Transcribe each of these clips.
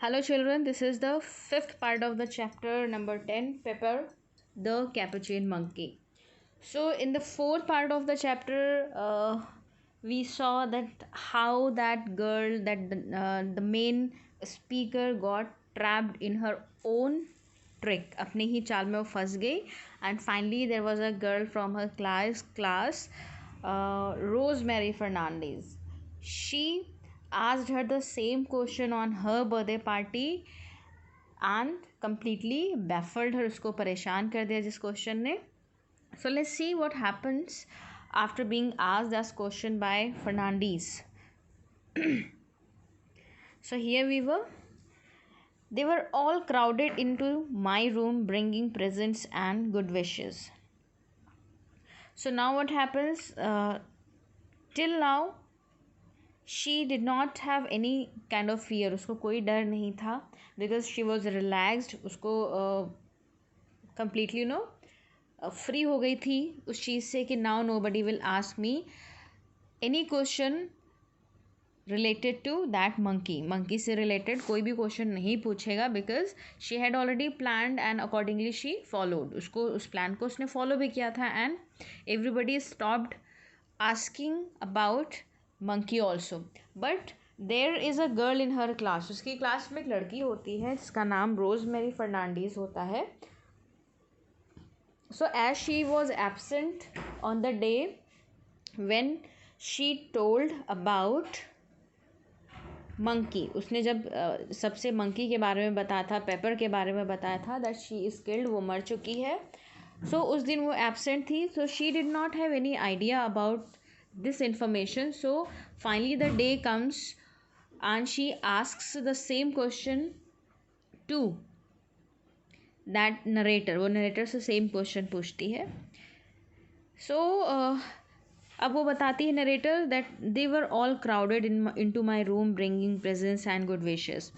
Hello, children. This is the fifth part of the chapter number 10, Pepper, the Capuchin Monkey. So, in the fourth part of the chapter, we saw that how that girl, the main speaker, got trapped in her own trick. अपने ही चाल में वो फंस गई. And finally, there was a girl from her class, Rosemary Fernandez. She asked her the same question on her birthday party and completely baffled her. उसको परेशान कर दिया जिस क्वेश्चन ने. So let's see what happens after being asked this question by Fernandez. So here we were. They were all crowded into my room bringing presents and good wishes. So now what happens? Till now she did not have any kind of fear. उसको कोई डर नहीं था because she was relaxed. उसको completely free हो गई थी उस चीज़ से कि now nobody will ask me any question related to that monkey से related कोई भी क्वेश्चन नहीं पूछेगा because she had already planned and accordingly she followed. उसको उस प्लान को उसने फॉलो भी किया था and everybody stopped asking about monkey also. But there is a girl in her class. उसकी क्लास में एक लड़की होती है जिसका नाम रोजमेरी फर्नांडीज होता है. So as she was absent on the day when she told about monkey, उसने जब सबसे मंकी के बारे में बताया था, पेपर के बारे में बताया था दैट शी इज़ किल्ड, वो मर चुकी है. सो उस दिन वो एब्सेंट थी. So she did not have any idea about this information. So finally the day comes and she asks the same question to that narrator. वो नरेटर से सेम क्वेश्चन पूछती है. सो अब वो बताती है narrator that they were all crowded into my room bringing presents and good wishes.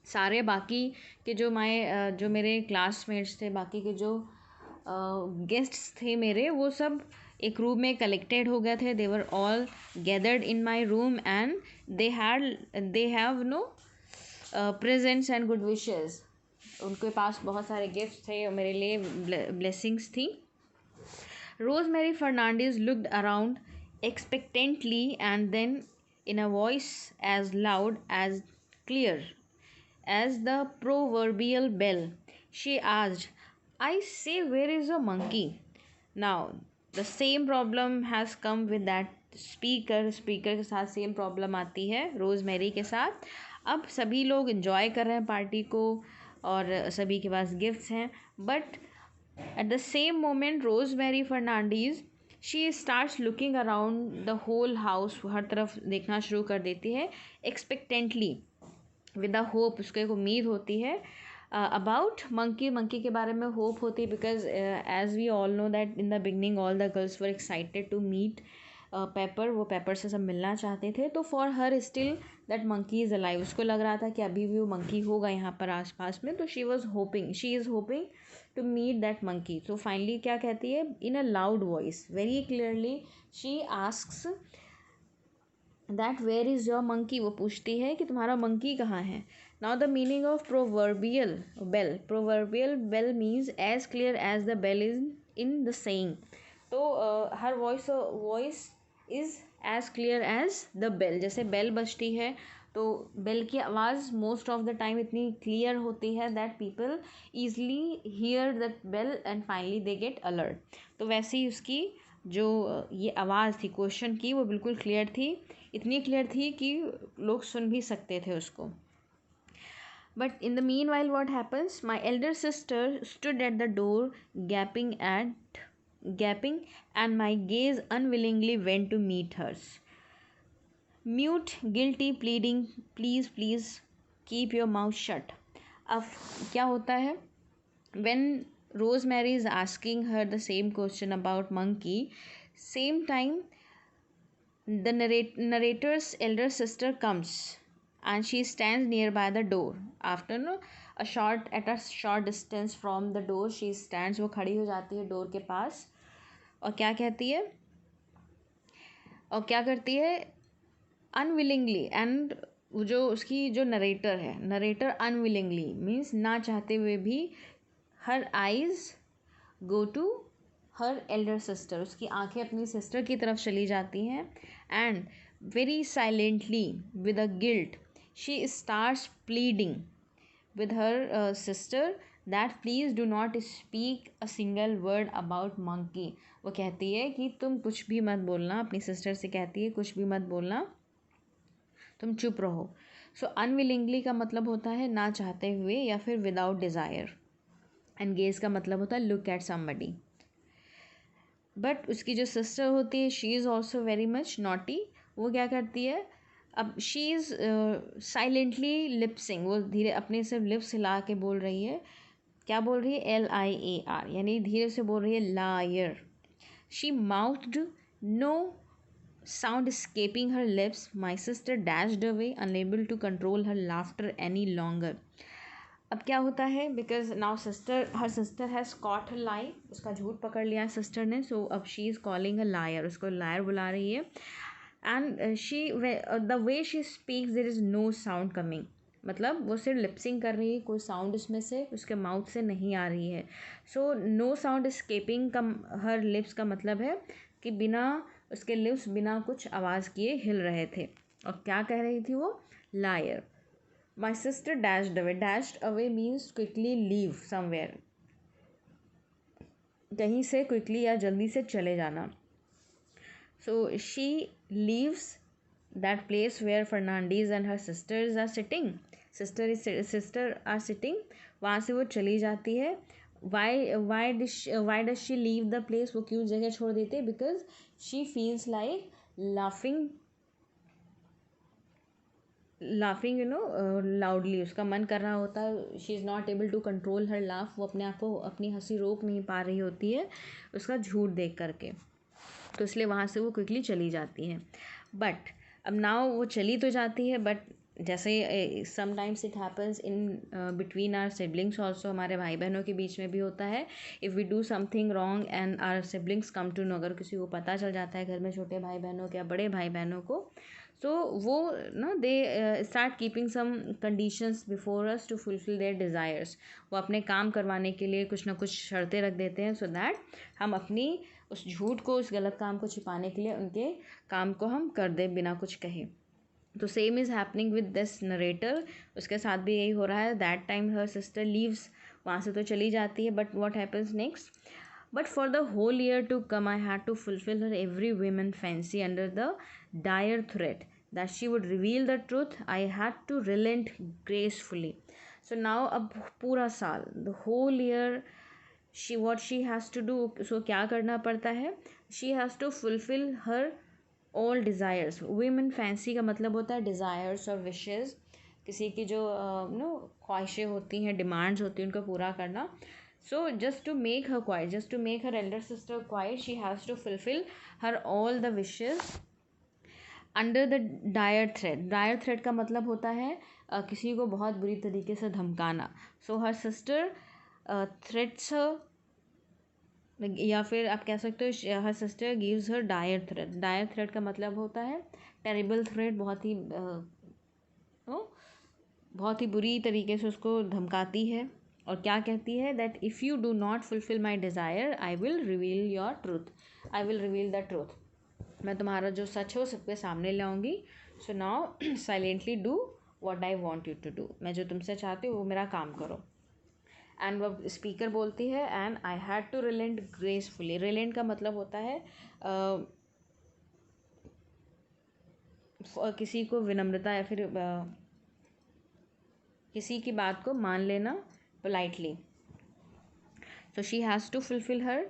सारे बाकी के जो मेरे क्लासमेट्स थे, बाकी के जो गेस्ट्स थे मेरे, वो सब एक रूम में कलेक्टेड हो गए थे. They were all gathered in my room and they have no presents and good wishes. उनके पास बहुत सारे गिफ्ट्स थे और मेरे लिए ब्लेसिंग्स थी. Rosemary Fernandez looked around expectantly and then, in a voice as loud as clear as the proverbial bell, she asked, I say, where is a monkey? Now, the same problem has come with that speaker. Speaker के साथ same problem आती है rosemary के साथ. अब सभी लोग enjoy कर रहे हैं पार्टी को और सभी के पास गिफ्ट्स हैं. But at the same moment, Rosemary Fernandez, she starts looking around the whole house. हर तरफ देखना शुरू कर देती है expectantly with a hope. उसको एक उम्मीद होती है about monkey के बारे में hope होती है because as we all know that in the beginning all the girls were excited to meet paper. वो पेपर से सब मिलना चाहते थे. तो for her still that monkey is alive. उसको लग रहा था कि अभी भी वो मंकी होगा यहाँ पर आसपास में. तो she is hoping to meet that monkey. तो फाइनली क्या कहती है in a loud voice very clearly she asks that where is your monkey. वो पूछती है कि तुम्हारा मंकी कहाँ है. Now the meaning of proverbial bell means as clear as the bell is in the saying. तो her voice is as clear as the bell. जैसे bell बजती है तो बेल की आवाज़ मोस्ट ऑफ द टाइम इतनी क्लियर होती है that people easily hear that bell and finally they get alert. तो वैसे ही उसकी जो ये आवाज़ थी क्वेश्चन की वो बिल्कुल क्लियर थी. इतनी क्लियर थी कि लोग सुन भी सकते थे उसको. But in the meanwhile, what happens? My elder sister stood at the door, gaping, and my gaze unwillingly went to meet hers. Mute, guilty, pleading, please, keep your mouth shut. अब क्या होता है? When Rosemary is asking her the same question about monkey, same time the narrator's elder sister comes and she stands nearby the door. After at a short distance from the door, she stands. वो खड़ी हो जाती है door के पास और क्या कहती है और क्या करती है अनविलिंगली, एंड जो उसकी जो नरेटर है, नरेटर अनविलिंगली मीन्स ना चाहते हुए भी, her eyes go to her elder sister, उसकी आंखें अपनी सिस्टर की तरफ चली जाती हैं, and very silently with a guilt she starts pleading with her sister that please do not speak a single word about monkey. वो कहती है कि तुम कुछ भी मत बोलना, अपनी सिस्टर से कहती है कुछ भी मत बोलना, तुम चुप रहो. सो अनविलिंगली का मतलब होता है ना चाहते हुए या फिर विदाउट डिज़ायर, एंड गेज का मतलब होता है लुक एट समबडी. बट उसकी जो सिस्टर होती है she is also very much naughty. वो क्या करती है, अब शी इज़ साइलेंटली लिपसिंग, वो धीरे अपने सिर्फ लिप्स हिला के बोल रही है. क्या बोल रही है, LIAR, यानी धीरे से बोल रही है liar. She mouthed, no sound escaping her lips. My sister dashed away, unable to control her laughter any longer. अब क्या होता है, because now her sister has caught her lie, उसका झूठ पकड़ लिया है सिस्टर ने. सो अब she is calling a liar, उसको लायर बुला रही है. And she the way she speaks there is no sound coming, मतलब वो सिर्फ लिपसिंग कर रही है, कोई साउंड उसमें से उसके माउथ से नहीं आ रही है. सो नो साउंड escaping का हर लिप्स का मतलब है कि बिना उसके लिप्स बिना कुछ आवाज़ किए हिल रहे थे. और क्या कह रही थी वो, lawyer. My sister dashed away. Dashed away means quickly leave somewhere. कहीं से quickly या जल्दी से चले जाना. So she leaves that place where Fernandez and her sisters are sitting. Sister are sitting. वहाँ से वो चली जाती है. Why does she leave the place? वो क्यों जगह छोड़ देती है? Because she feels like laughing loudly. उसका मन कर रहा होता है, she is not able to control her laugh, वो अपने आप को अपनी हंसी रोक नहीं पा रही होती है उसका झूठ देख करके, तो इसलिए वहाँ से वो क्विकली चली जाती है. बट अब नाउ वो चली तो जाती है, बट जैसे sometimes it happens in between our siblings also, हमारे भाई बहनों के बीच में भी होता है. If we do something wrong and our siblings come to know, अगर किसी को पता चल जाता है घर में छोटे भाई बहनों के या बड़े भाई बहनों को, तो वो ना they start keeping some conditions before us to fulfil their desires. वो अपने काम करवाने के लिए कुछ ना कुछ शर्तें रख देते हैं, सो दैट हम अपनी उस झूठ को, उस गलत काम को छिपाने के लिए उनके काम को हम कर दें बिना कुछ कहे. तो same is happening with this narrator. उसके साथ भी यही हो रहा है. That time her sister leaves, वहाँ से तो चली जाती है, but what happens next, but for the whole year to come I had to fulfill her every woman fancy under the dire threat that she would reveal the truth. I had to relent gracefully. So now अब पूरा साल, the whole year, what she has to do, so क्या करना पड़ता है, she has to fulfill her all desires. women fancy का मतलब होता है desires और wishes, किसी की जो ख्वाहिशें होती हैं, डिमांड्स होती हैं, उनको पूरा करना. So just to make her quiet, just to make her elder sister quiet, she has to fulfill her all the wishes under the dire threat. Dire threat का मतलब होता है किसी को बहुत बुरी तरीके से धमकाना. So her sister threats her, या फिर आप कह सकते हो her sister gives her dire threat. Dire threat का मतलब होता है टेरिबल थ्रेट, बहुत ही बुरी तरीके से उसको धमकाती है. और क्या कहती है, that if you do not fulfil my desire I will reveal your truth, I will reveal the truth. मैं तुम्हारा जो सच हो सबके सामने लाऊंगी. So now silently do what I want you to do. मैं जो तुमसे चाहती हूँ वो मेरा काम करो. एंड वह स्पीकर बोलती है, and I had to relent gracefully. Relent का मतलब होता है किसी को विनम्रता या फिर किसी की बात को मान लेना politely. So she has to fulfil her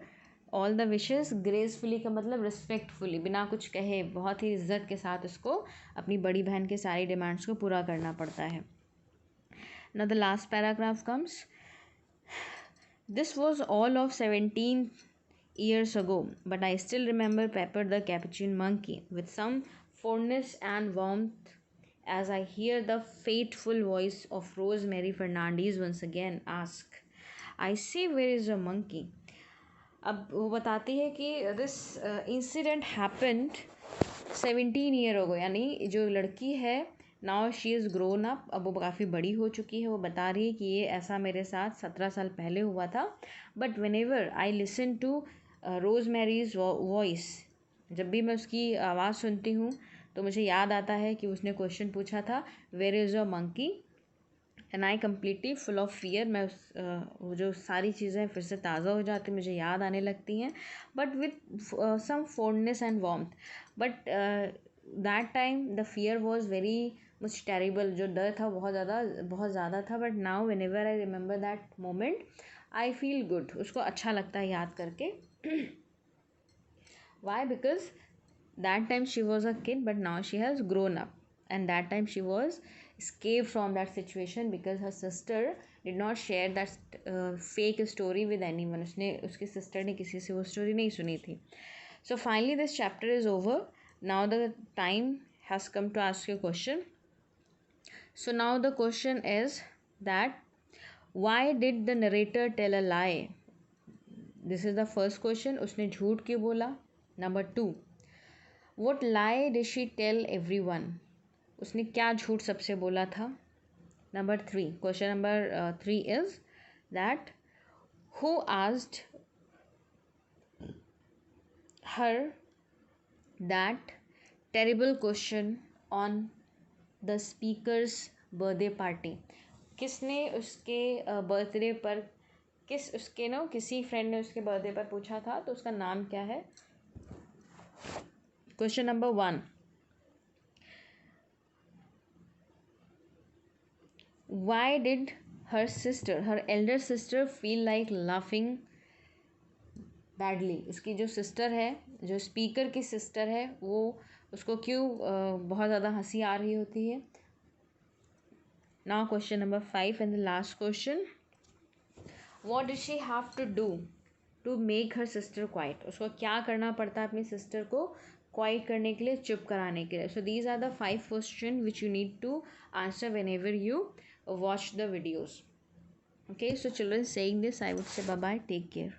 all the wishes gracefully का मतलब रिस्पेक्टफुली, बिना कुछ कहे बहुत ही इज्जत के साथ उसको अपनी बड़ी बहन के सारी डिमांड्स को पूरा करना पड़ता है. Now the last paragraph comes. This was all of 17 years ago, but I still remember Pepper the capuchin monkey with some fondness and warmth as I hear the fateful voice of Rosemary Fernandez once again ask, I say, where is your monkey? अब वो बताती है कि this incident happened 17 year हो गए, यानी जो लड़की है now she is grown up, अब वो काफ़ी बड़ी हो चुकी है। वो बता रही है कि ये ऐसा मेरे साथ 17 साल पहले हुआ था, but whenever I listen to Rose Mary's voice, जब भी मैं उसकी आवाज़ सुनती हूँ तो मुझे याद आता है कि उसने क्वेश्चन पूछा था where is a monkey, and I completely full of fear. मैं वो जो सारी चीज़ें फिर से ताज़ा हो जाती, मुझे याद आने लगती हैं, but with some fondness and warmth. But that time the fear was very much terrible, जो डर था बहुत ज़्यादा था। But now whenever I remember that moment I feel good, उसको अच्छा लगता है याद करके। Why? Because that time she was a kid, but now she has grown up, and that time she was escaped from that situation because her sister did not share that fake story with anyone. उसकी sister ने किसी से वो story नहीं सुनी थी। So finally this chapter is over. Now the time has come to ask you a question. So now the question is that why did the narrator tell a lie? This is the first question. उसने झूठ क्यों बोला? Number 2, What lie did she tell everyone? उसने क्या झूठ सबसे बोला था? Number 3, question number 3 is that who asked her that terrible question on the speaker's birthday party? किसने उसके बर्थडे पर किसी फ्रेंड ने उसके बर्थडे पर पूछा था, तो उसका नाम क्या है? Question number 1, why did her elder sister feel like laughing badly? उसकी जो सिस्टर है, जो स्पीकर की सिस्टर है, वो उसको क्यों बहुत ज़्यादा हंसी आ रही होती है? Now question number 5 and the last question, what did she have to do to make her sister quiet? उसको क्या करना पड़ता है अपनी सिस्टर को क्वाइट करने के लिए, चुप कराने के लिए? So these are the 5 questions which you need to answer whenever you watch the videos. Okay, so children, saying this I would say bye bye, take care.